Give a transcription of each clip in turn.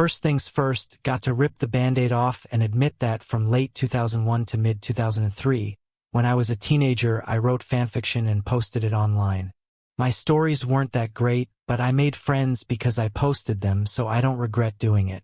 first things first, got to rip the band-aid off and admit that from late 2001 to mid-2003, when I was a teenager, I wrote fanfiction and posted it online. My stories weren't that great, but I made friends because I posted them, so I don't regret doing it.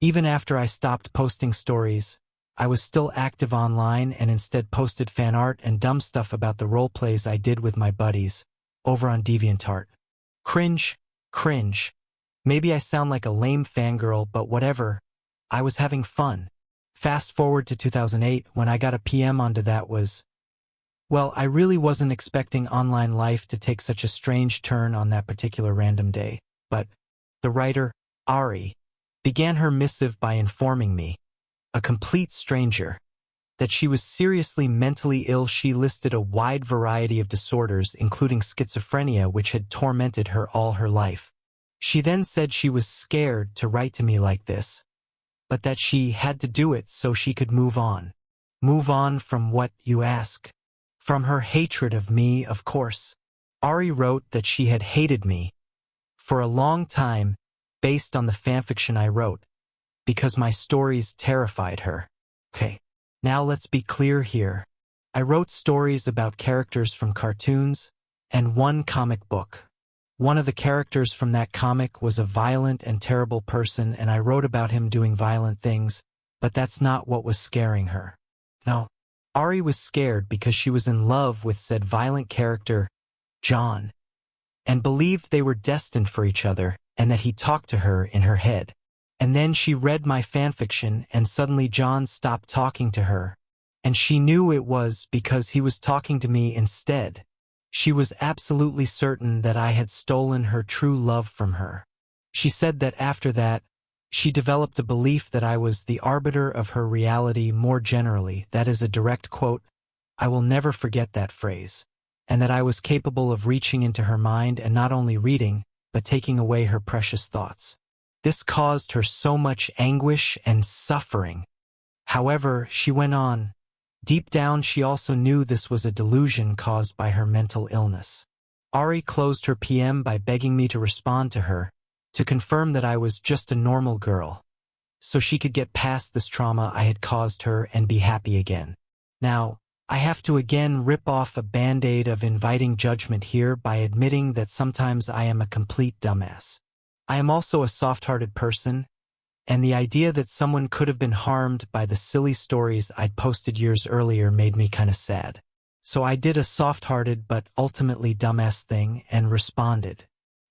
Even after I stopped posting stories, I was still active online and instead posted fan art and dumb stuff about the roleplays I did with my buddies, over on DeviantArt. Cringe, cringe. Maybe I sound like a lame fangirl, but whatever. I was having fun. Fast forward to 2008, when I got a PM onto that was... Well, I really wasn't expecting online life to take such a strange turn on that particular random day, but the writer, Ari, began her missive by informing me, a complete stranger, that she was seriously mentally ill. She listed a wide variety of disorders, including schizophrenia, which had tormented her all her life. She then said she was scared to write to me like this, but that she had to do it so she could move on. Move on from what, you ask? From her hatred of me, of course. Ari wrote that she had hated me for a long time based on the fanfiction I wrote, because my stories terrified her. Okay, now let's be clear here. I wrote stories about characters from cartoons and one comic book. One of the characters from that comic was a violent and terrible person, and I wrote about him doing violent things, but that's not what was scaring her. No. Ari was scared because she was in love with said violent character, John, and believed they were destined for each other and that he talked to her in her head. And then she read my fanfiction and suddenly John stopped talking to her, and she knew it was because he was talking to me instead. She was absolutely certain that I had stolen her true love from her. She said that after that, she developed a belief that I was the arbiter of her reality more generally. That is a direct quote. I will never forget that phrase. And that I was capable of reaching into her mind and not only reading, but taking away her precious thoughts. This caused her so much anguish and suffering. However, she went on. Deep down, she also knew this was a delusion caused by her mental illness. Ari closed her PM by begging me to respond to her, to confirm that I was just a normal girl, so she could get past this trauma I had caused her and be happy again. Now, I have to again rip off a band-aid of inviting judgment here by admitting that sometimes I am a complete dumbass. I am also a soft-hearted person, and the idea that someone could have been harmed by the silly stories I'd posted years earlier made me kinda sad. So I did a soft-hearted but ultimately dumbass thing and responded.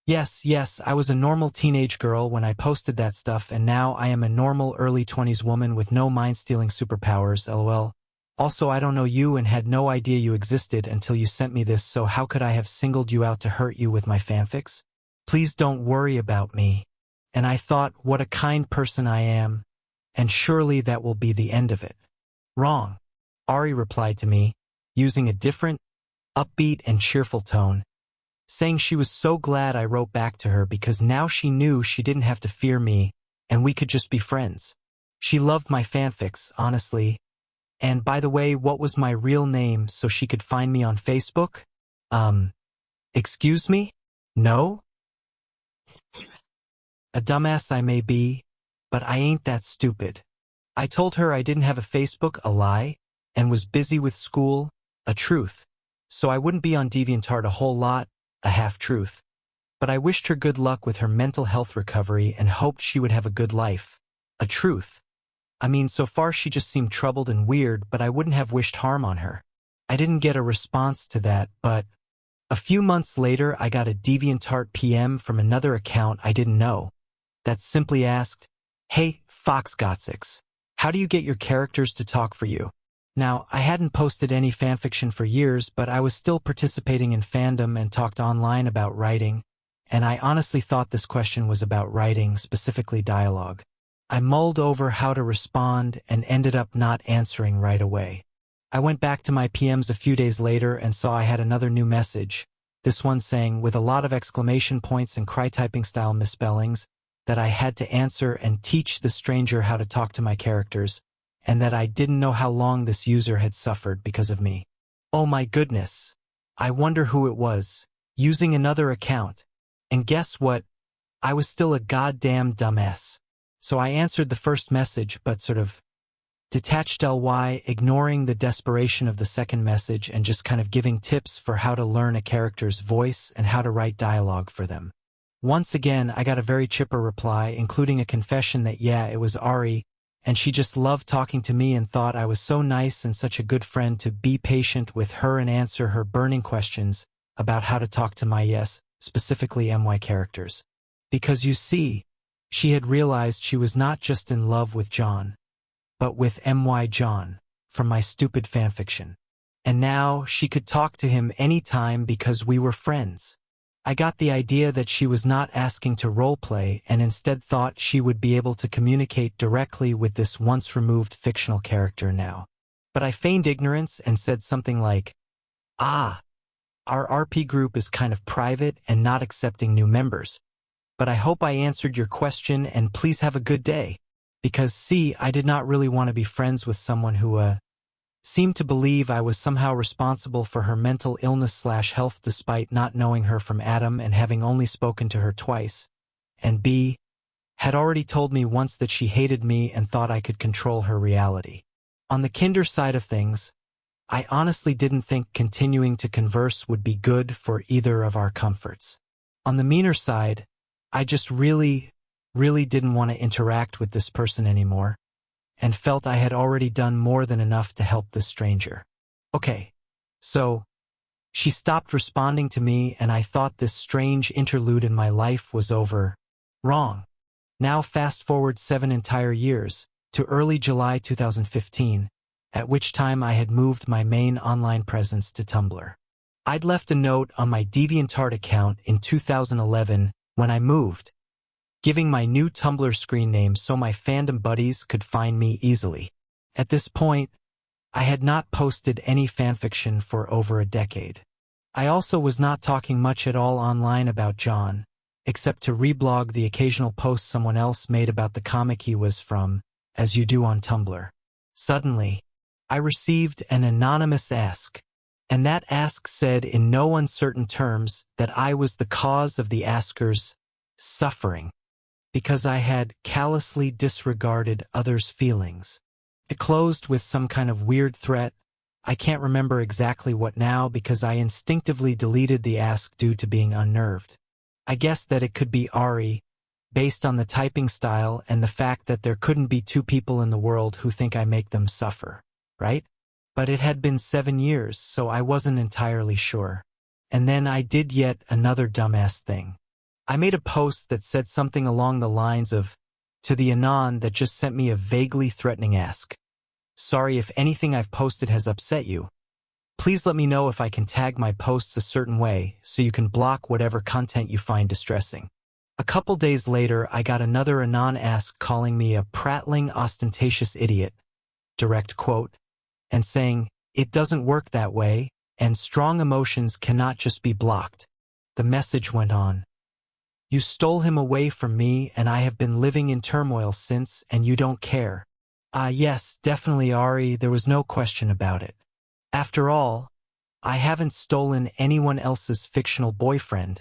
Yes, I was a normal teenage girl when I posted that stuff, and now I am a normal early 20s woman with no mind-stealing superpowers, lol. Also, I don't know you and had no idea you existed until you sent me this, so how could I have singled you out to hurt you with my fanfics? Please don't worry about me. And I thought, what a kind person I am, and surely that will be the end of it. Wrong. Ari replied to me, using a different, upbeat and cheerful tone, saying she was so glad I wrote back to her because now she knew she didn't have to fear me and we could just be friends. She loved my fanfics, honestly. And by the way, what was my real name so she could find me on Facebook? Excuse me? No? A dumbass I may be, but I ain't that stupid. I told her I didn't have a Facebook, a lie, and was busy with school, a truth. So I wouldn't be on DeviantArt a whole lot, a half-truth. But I wished her good luck with her mental health recovery and hoped she would have a good life, a truth. I mean, so far she just seemed troubled and weird, but I wouldn't have wished harm on her. I didn't get a response to that, but a few months later I got a DeviantArt PM from another account I didn't know that simply asked, "Hey, foxgotsocks, how do you get your characters to talk for you?" Now, I hadn't posted any fanfiction for years, but I was still participating in fandom and talked online about writing, and I honestly thought this question was about writing, specifically dialogue. I mulled over how to respond and ended up not answering right away. I went back to my PMs a few days later and saw I had another new message, this one saying, with a lot of exclamation points and cry-typing style misspellings, that I had to answer and teach the stranger how to talk to my characters, and that I didn't know how long this user had suffered because of me. Oh my goodness. I wonder who it was, using another account. And guess what? I was still a goddamn dumbass. So I answered the first message, but sort of detached ly, ignoring the desperation of the second message and just kind of giving tips for how to learn a character's voice and how to write dialogue for them. Once again, I got a very chipper reply, including a confession that yeah, it was Ari, and she just loved talking to me and thought I was so nice and such a good friend to be patient with her and answer her burning questions about how to talk to my specifically my characters. Because you see, she had realized she was not just in love with John, but with John, from my stupid fanfiction. And now she could talk to him anytime because we were friends. I got the idea that she was not asking to roleplay and instead thought she would be able to communicate directly with this once-removed fictional character now. But I feigned ignorance and said something like, our RP group is kind of private and not accepting new members. But I hope I answered your question and please have a good day. Because see, I did not really want to be friends with someone who, seemed to believe I was somehow responsible for her mental illness/health despite not knowing her from Adam and having only spoken to her twice, and B, had already told me once that she hated me and thought I could control her reality. On the kinder side of things, I honestly didn't think continuing to converse would be good for either of our comforts. On the meaner side, I just really didn't want to interact with this person anymore, and felt I had already done more than enough to help this stranger. Okay, so she stopped responding to me and I thought this strange interlude in my life was over. Wrong. Now fast forward 7 entire years, to early July 2015, at which time I had moved my main online presence to Tumblr. I'd left a note on my DeviantArt account in 2011 when I moved, giving my new Tumblr screen name so my fandom buddies could find me easily. At this point, I had not posted any fanfiction for over a decade. I also was not talking much at all online about John, except to reblog the occasional post someone else made about the comic he was from, as you do on Tumblr. Suddenly, I received an anonymous ask, and that ask said in no uncertain terms that I was the cause of the asker's suffering, because I had callously disregarded others' feelings. It closed with some kind of weird threat. I can't remember exactly what now because I instinctively deleted the ask due to being unnerved. I guessed that it could be Ari, based on the typing style and the fact that there couldn't be two people in the world who think I make them suffer, right? But it had been 7 years, so I wasn't entirely sure. And then I did yet another dumbass thing. I made a post that said something along the lines of, to the Anon that just sent me a vaguely threatening ask. Sorry if anything I've posted has upset you. Please let me know if I can tag my posts a certain way so you can block whatever content you find distressing. A couple days later, I got another Anon ask calling me a prattling, ostentatious idiot, direct quote, and saying, it doesn't work that way, and strong emotions cannot just be blocked. The message went on. You stole him away from me and I have been living in turmoil since and you don't care. Yes, definitely Ari, there was no question about it. After all, I haven't stolen anyone else's fictional boyfriend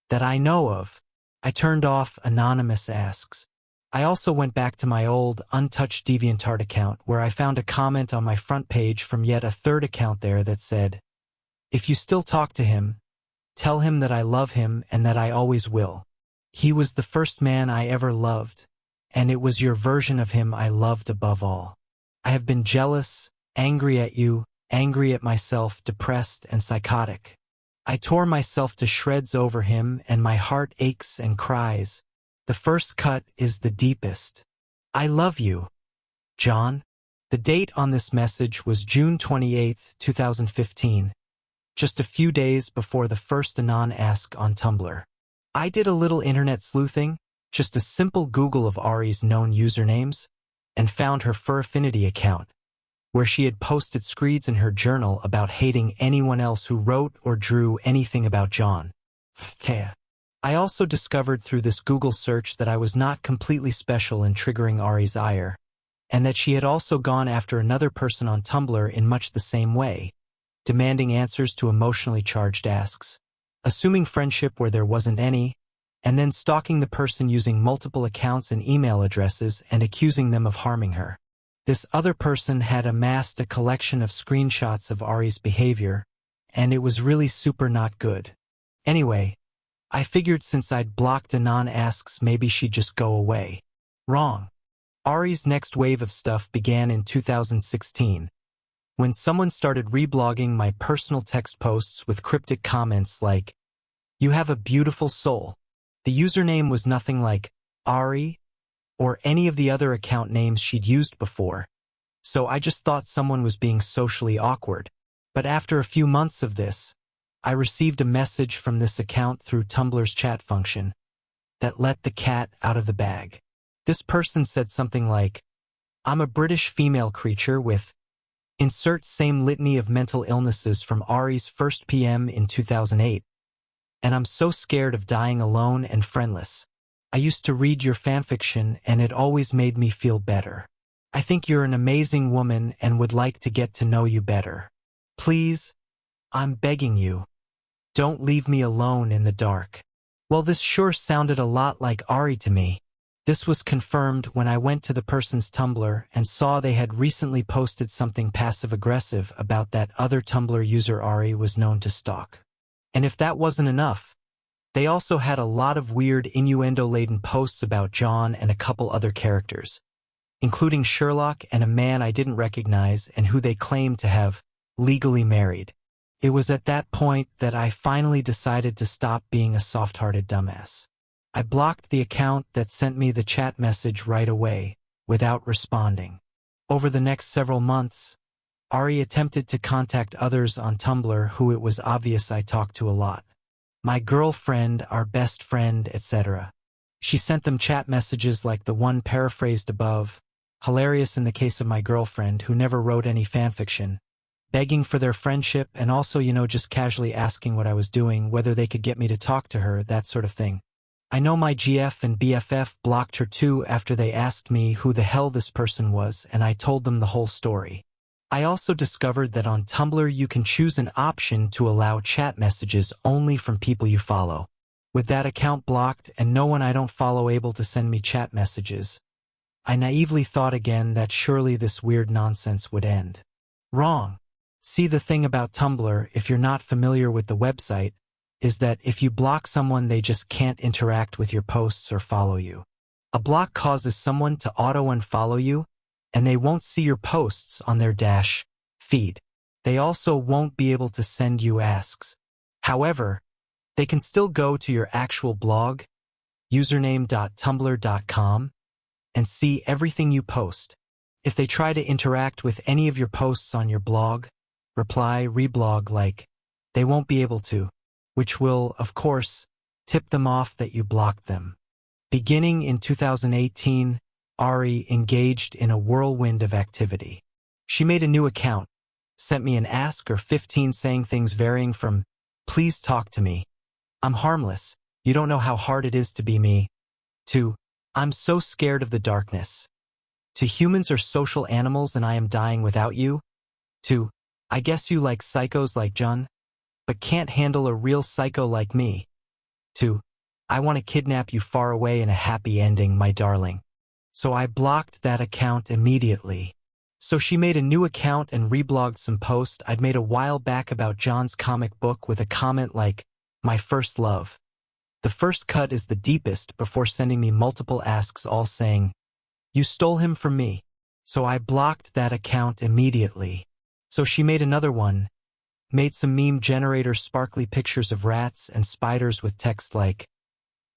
that I know of. I turned off anonymous asks. I also went back to my old, untouched DeviantArt account where I found a comment on my front page from yet a third account there that said, if you still talk to him, tell him that I love him and that I always will. He was the first man I ever loved, and it was your version of him I loved above all. I have been jealous, angry at you, angry at myself, depressed and psychotic. I tore myself to shreds over him and my heart aches and cries. The first cut is the deepest. I love you, John. The date on this message was June 28, 2015, just a few days before the first Anon ask on Tumblr. I did a little internet sleuthing, just a simple Google of Ari's known usernames, and found her Fur Affinity account, where she had posted screeds in her journal about hating anyone else who wrote or drew anything about John. I also discovered through this Google search that I was not completely special in triggering Ari's ire, and that she had also gone after another person on Tumblr in much the same way, demanding answers to emotionally charged asks. Assuming friendship where there wasn't any, and then stalking the person using multiple accounts and email addresses and accusing them of harming her. This other person had amassed a collection of screenshots of Ari's behavior, and it was really super not good. Anyway, I figured since I'd blocked Anon asks maybe she'd just go away. Wrong. Ari's next wave of stuff began in 2016, when someone started reblogging my personal text posts with cryptic comments like, "You have a beautiful soul." The username was nothing like Ari or any of the other account names she'd used before, so I just thought someone was being socially awkward. But after a few months of this, I received a message from this account through Tumblr's chat function that let the cat out of the bag. This person said something like, "I'm a British female creature with insert same litany of mental illnesses from Ari's first PM in 2008, and I'm so scared of dying alone and friendless. I used to read your fanfiction and it always made me feel better. I think you're an amazing woman and would like to get to know you better. Please, I'm begging you, don't leave me alone in the dark." Well, this sure sounded a lot like Ari to me. This was confirmed when I went to the person's Tumblr and saw they had recently posted something passive-aggressive about that other Tumblr user Ari was known to stalk. And if that wasn't enough, they also had a lot of weird innuendo-laden posts about John and a couple other characters, including Sherlock and a man I didn't recognize and who they claimed to have legally married. It was at that point that I finally decided to stop being a soft-hearted dumbass. I blocked the account that sent me the chat message right away, without responding. Over the next several months, Ari attempted to contact others on Tumblr who it was obvious I talked to a lot. My girlfriend, our best friend, etc. She sent them chat messages like the one paraphrased above, hilarious in the case of my girlfriend who never wrote any fanfiction, begging for their friendship and also, just casually asking what I was doing, whether they could get me to talk to her, that sort of thing. I know my GF and BFF blocked her too after they asked me who the hell this person was, and I told them the whole story. I also discovered that on Tumblr you can choose an option to allow chat messages only from people you follow. With that account blocked and no one I don't follow able to send me chat messages, I naively thought again that surely this weird nonsense would end. Wrong. See, the thing about Tumblr, if you're not familiar with the website, is that if you block someone they just can't interact with your posts or follow you. A block causes someone to auto-unfollow you, and they won't see your posts on their feed. They also won't be able to send you asks. However, they can still go to your actual blog, username.tumblr.com, and see everything you post. If they try to interact with any of your posts on your blog, reply, reblog they won't be able to, which will, of course, tip them off that you blocked them. Beginning in 2018, Ari engaged in a whirlwind of activity. She made a new account, sent me an ask or 15 saying things varying from, "Please talk to me," "I'm harmless, you don't know how hard it is to be me," to, "I'm so scared of the darkness," to, "Humans are social animals and I am dying without you," to, "I guess you like psychos like John, but can't handle a real psycho like me," to, "I want to kidnap you far away in a happy ending, my darling." So I blocked that account immediately. So she made a new account and reblogged some post I'd made a while back about John's comic book with a comment like, "My first love." The first cut is the deepest before sending me multiple asks all saying, "You stole him from me." So I blocked that account immediately. So she made another one, made some meme generator sparkly pictures of rats and spiders with text like,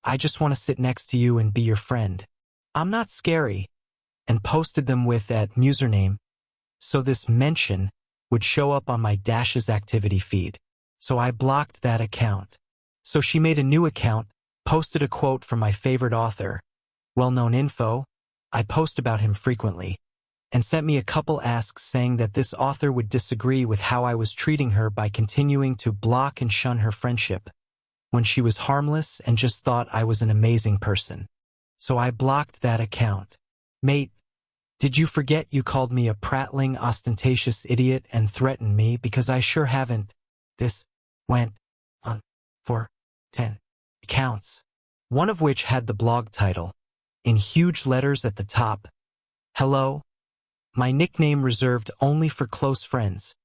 "I just want to sit next to you and be your friend. I'm not scary," and posted them with that username, so this mention would show up on my Dash's activity feed. So I blocked that account. So she made a new account, posted a quote from my favorite author, well-known info, I post about him frequently, and sent me a couple asks saying that this author would disagree with how I was treating her by continuing to block and shun her friendship, when she was harmless and just thought I was an amazing person. So I blocked that account. Mate, did you forget you called me a prattling, ostentatious idiot and threatened me? Because I sure haven't. This went on for 10 accounts. one of which had the blog title, in huge letters at the top, "Hello, my nickname reserved only for close friends,"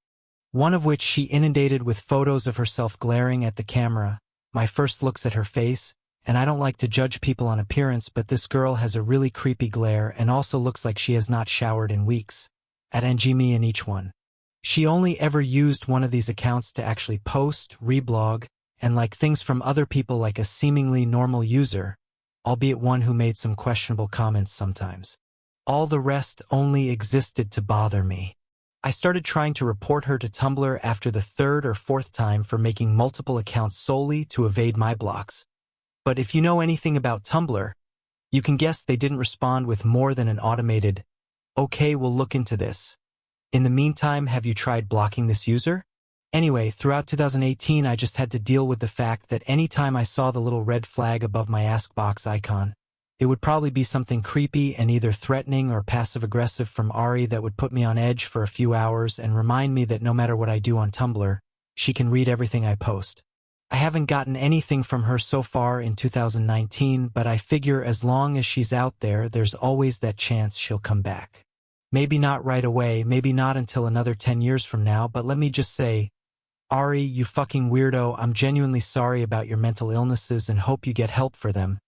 one of which she inundated with photos of herself glaring at the camera, my first looks at her face, and I don't like to judge people on appearance, but this girl has a really creepy glare and also looks like she has not showered in weeks. At NGMe in each one. She only ever used one of these accounts to actually post, reblog, and like things from other people like a seemingly normal user, albeit one who made some questionable comments sometimes. All the rest only existed to bother me. I started trying to report her to Tumblr after the third or fourth time for making multiple accounts solely to evade my blocks. But if you know anything about Tumblr, you can guess they didn't respond with more than an automated, "Okay, we'll look into this. In the meantime, have you tried blocking this user?" Anyway, throughout 2018, I just had to deal with the fact that anytime I saw the little red flag above my Ask Box icon, it would probably be something creepy and either threatening or passive-aggressive from Ari that would put me on edge for a few hours and remind me that no matter what I do on Tumblr, she can read everything I post. I haven't gotten anything from her so far in 2019, but I figure as long as she's out there, there's always that chance she'll come back. Maybe not right away, maybe not until another 10 years from now, but let me just say, Ari, you fucking weirdo, I'm genuinely sorry about your mental illnesses and hope you get help for them.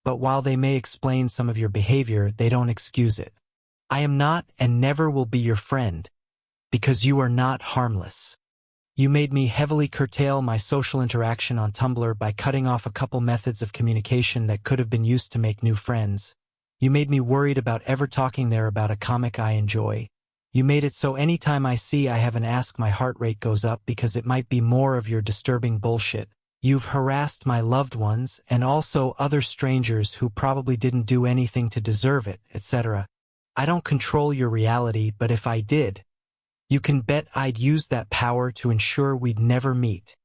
But while they may explain some of your behavior, they don't excuse it. I am not and never will be your friend, because you are not harmless. You made me heavily curtail my social interaction on Tumblr by cutting off a couple methods of communication that could have been used to make new friends. You made me worried about ever talking there about a comic I enjoy. You made it so anytime I see I have an ask my heart rate goes up because it might be more of your disturbing bullshit. You've harassed my loved ones and also other strangers who probably didn't do anything to deserve it, etc. I don't control your reality, but if I did, you can bet I'd use that power to ensure we'd never meet.